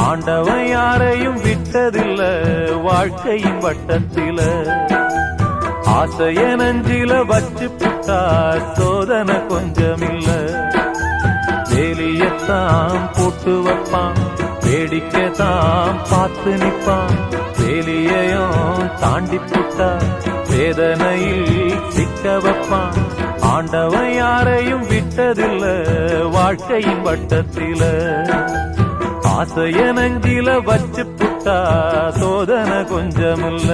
ஆண்டவன் யாரையும் விட்டதில்ல வாழ்க்கையின் வட்டத்தில. ஆசைய நஞ்சில வச்சு புட்டா சோதனை கொஞ்சமில்ல. வேலியத்தான் போட்டு வைப்பான், வேடிக்கைத்தான் பார்த்து நிப்பான். வேலியையும் தாண்டி புட்டா வேதனையில் சிக்க வைப்பான். ஆண்டவன் யாரையும் விட்டதில்ல வாழ்க்கையின் வட்டத்தில. ஆசைய நஞ்சில வச்சு புட்டா சோதனை கொஞ்சமில்ல.